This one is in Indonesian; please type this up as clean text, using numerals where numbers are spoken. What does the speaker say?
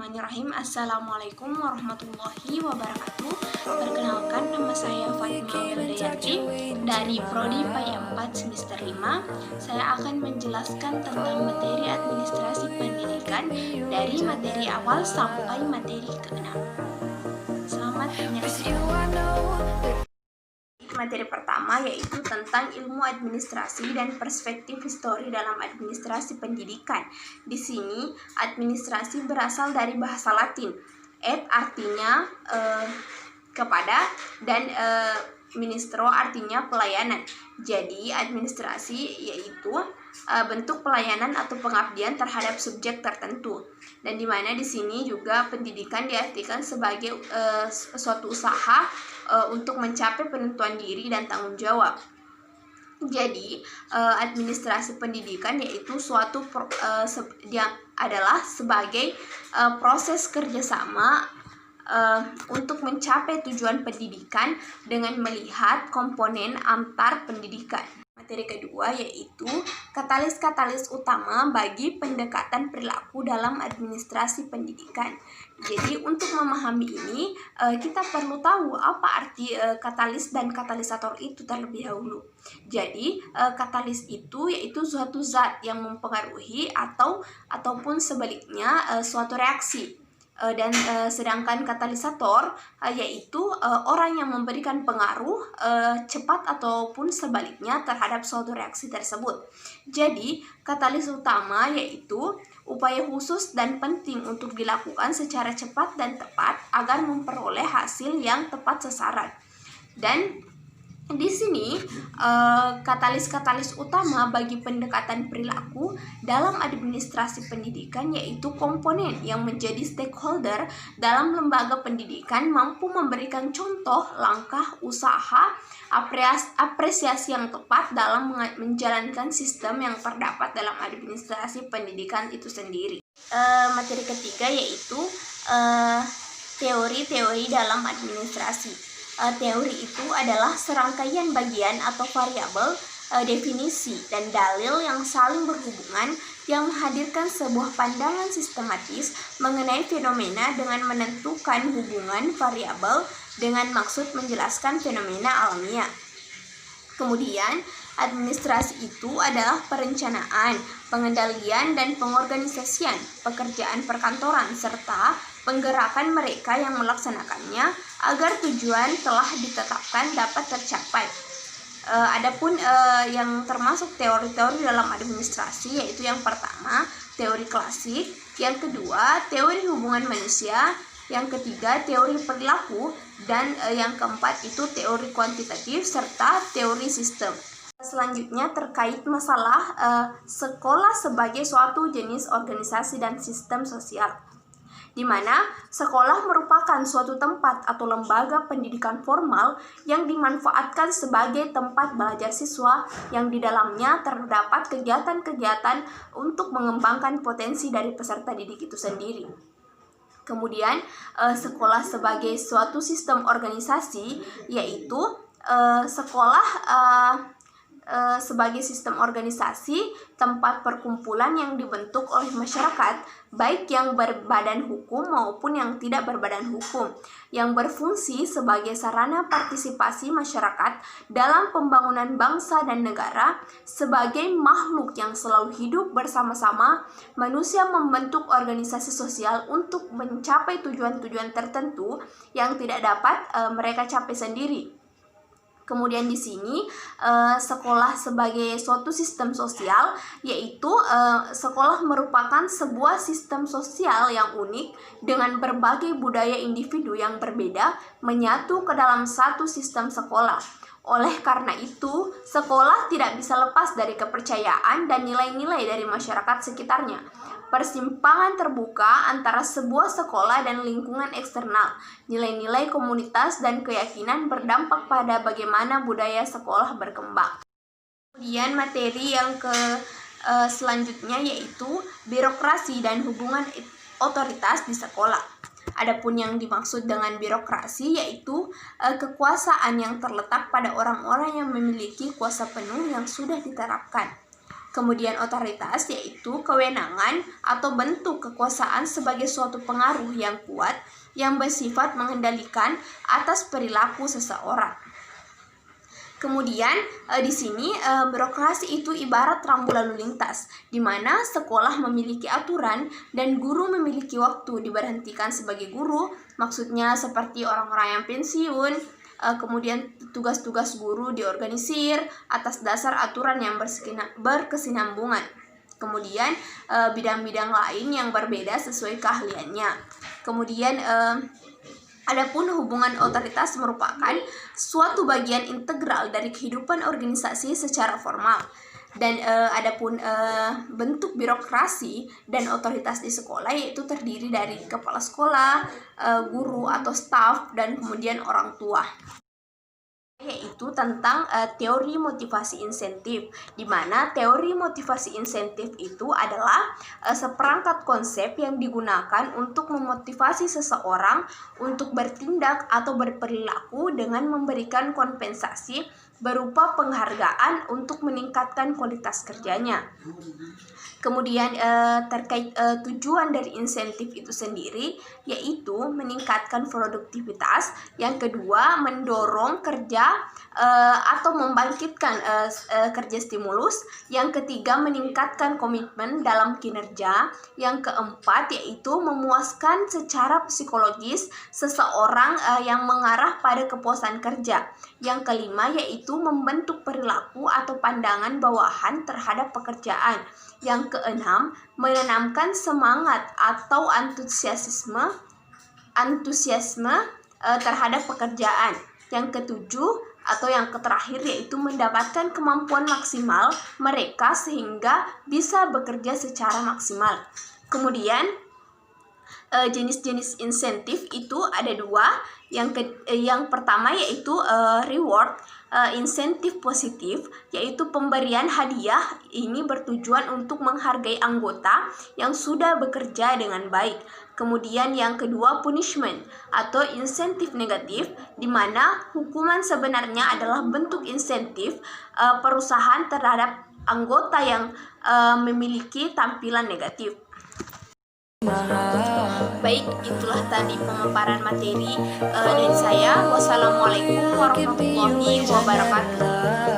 Bismillahirrahmanirrahim. Assalamualaikum warahmatullahi wabarakatuh. Perkenalkan, nama saya Fatimah Wilayati dari Prodi PAI 4 semester 5. Saya akan menjelaskan tentang materi administrasi pendidikan dari materi awal sampai materi ke-6. Selamat menyaksikan. Materi pertama yaitu tentang ilmu administrasi dan perspektif histori dalam administrasi pendidikan. Di sini administrasi berasal dari bahasa Latin. Artinya kepada, dan ministro artinya pelayanan. Jadi administrasi yaitu bentuk pelayanan atau pengabdian terhadap subjek tertentu. Dan di mana di sini juga pendidikan diartikan sebagai suatu usaha untuk mencapai penentuan diri dan tanggung jawab. Jadi administrasi pendidikan yaitu suatu yang adalah sebagai proses kerjasama untuk mencapai tujuan pendidikan dengan melihat komponen antar pendidikan. Materi kedua yaitu katalis-katalis utama bagi pendekatan perilaku dalam administrasi pendidikan. Jadi untuk memahami ini kita perlu tahu apa arti katalis dan katalisator itu terlebih dahulu. Jadi katalis itu yaitu suatu zat yang mempengaruhi ataupun sebaliknya suatu reaksi. Dan sedangkan katalisator yaitu orang yang memberikan pengaruh cepat ataupun sebaliknya terhadap suatu reaksi tersebut. Jadi katalis utama yaitu upaya khusus dan penting untuk dilakukan secara cepat dan tepat agar memperoleh hasil yang tepat sasaran. Dan di sini katalis-katalis utama bagi pendekatan perilaku dalam administrasi pendidikan yaitu komponen yang menjadi stakeholder dalam lembaga pendidikan mampu memberikan contoh langkah usaha apresiasi yang tepat dalam menjalankan sistem yang terdapat dalam administrasi pendidikan itu sendiri. Materi ketiga yaitu teori-teori dalam administrasi. Teori itu adalah serangkaian bagian atau variabel, definisi, dan dalil yang saling berhubungan yang menghadirkan sebuah pandangan sistematis mengenai fenomena dengan menentukan hubungan variabel dengan maksud menjelaskan fenomena alamiah. Kemudian, administrasi itu adalah perencanaan, pengendalian, dan pengorganisasian pekerjaan perkantoran serta penggerakan mereka yang melaksanakannya agar tujuan telah ditetapkan dapat tercapai. Adapun yang termasuk teori-teori dalam administrasi yaitu yang pertama teori klasik, yang kedua teori hubungan manusia, yang ketiga teori perilaku, dan yang keempat itu teori kuantitatif serta teori sistem. Selanjutnya terkait masalah sekolah sebagai suatu jenis organisasi dan sistem sosial, di mana sekolah merupakan suatu tempat atau lembaga pendidikan formal yang dimanfaatkan sebagai tempat belajar siswa yang di dalamnya terdapat kegiatan-kegiatan untuk mengembangkan potensi dari peserta didik itu sendiri. Kemudian sekolah sebagai suatu sistem organisasi yaitu sekolah sebagai sistem organisasi tempat perkumpulan yang dibentuk oleh masyarakat baik yang berbadan hukum maupun yang tidak berbadan hukum yang berfungsi sebagai sarana partisipasi masyarakat dalam pembangunan bangsa dan negara. Sebagai makhluk yang selalu hidup bersama-sama, manusia membentuk organisasi sosial untuk mencapai tujuan-tujuan tertentu yang tidak dapat mereka capai sendiri. Kemudian di sini sekolah sebagai suatu sistem sosial yaitu sekolah merupakan sebuah sistem sosial yang unik dengan berbagai budaya individu yang berbeda menyatu ke dalam satu sistem sekolah. Oleh karena itu, sekolah tidak bisa lepas dari kepercayaan dan nilai-nilai dari masyarakat sekitarnya. Persimpangan terbuka antara sebuah sekolah dan lingkungan eksternal, nilai-nilai komunitas dan keyakinan berdampak pada bagaimana budaya sekolah berkembang. Kemudian materi yang selanjutnya yaitu birokrasi dan hubungan otoritas di sekolah. Adapun yang dimaksud dengan birokrasi yaitu kekuasaan yang terletak pada orang-orang yang memiliki kuasa penuh yang sudah diterapkan. Kemudian otoritas yaitu kewenangan atau bentuk kekuasaan sebagai suatu pengaruh yang kuat yang bersifat mengendalikan atas perilaku seseorang. Kemudian di sini birokrasi itu ibarat rambu lalu lintas, di mana sekolah memiliki aturan dan guru memiliki waktu diberhentikan sebagai guru, maksudnya seperti orang-orang yang pensiun. Kemudian tugas-tugas guru diorganisir atas dasar aturan yang berkesinambungan. Kemudian bidang-bidang lain yang berbeda sesuai keahliannya. Kemudian adapun hubungan otoritas merupakan suatu bagian integral dari kehidupan organisasi secara formal. Dan adapun bentuk birokrasi dan otoritas di sekolah yaitu terdiri dari kepala sekolah, guru atau staf, dan kemudian orang tua. Yaitu tentang teori motivasi insentif, di mana teori motivasi insentif itu adalah seperangkat konsep yang digunakan untuk memotivasi seseorang untuk bertindak atau berperilaku dengan memberikan kompensasi berupa penghargaan untuk meningkatkan kualitas kerjanya. Kemudian terkait tujuan dari insentif itu sendiri yaitu meningkatkan produktivitas, yang kedua mendorong kerja atau membangkitkan kerja stimulus, yang ketiga meningkatkan komitmen dalam kinerja, yang keempat yaitu memuaskan secara psikologis seseorang yang mengarah pada kepuasan kerja, yang kelima yaitu membentuk perilaku atau pandangan bawahan terhadap pekerjaan, yang keenam menanamkan semangat atau antusiasme terhadap pekerjaan, yang ketujuh atau yang terakhir yaitu mendapatkan kemampuan maksimal mereka sehingga bisa bekerja secara maksimal. Kemudian jenis-jenis insentif itu ada dua. Yang pertama yaitu reward insentif positif, yaitu pemberian hadiah. Ini bertujuan untuk menghargai anggota yang sudah bekerja dengan baik. Kemudian yang kedua punishment atau insentif negatif, di mana hukuman sebenarnya adalah bentuk insentif perusahaan terhadap anggota yang memiliki tampilan negatif. Baik, itulah tadi pemaparan materi dari saya. Wassalamualaikum warahmatullahi wabarakatuh.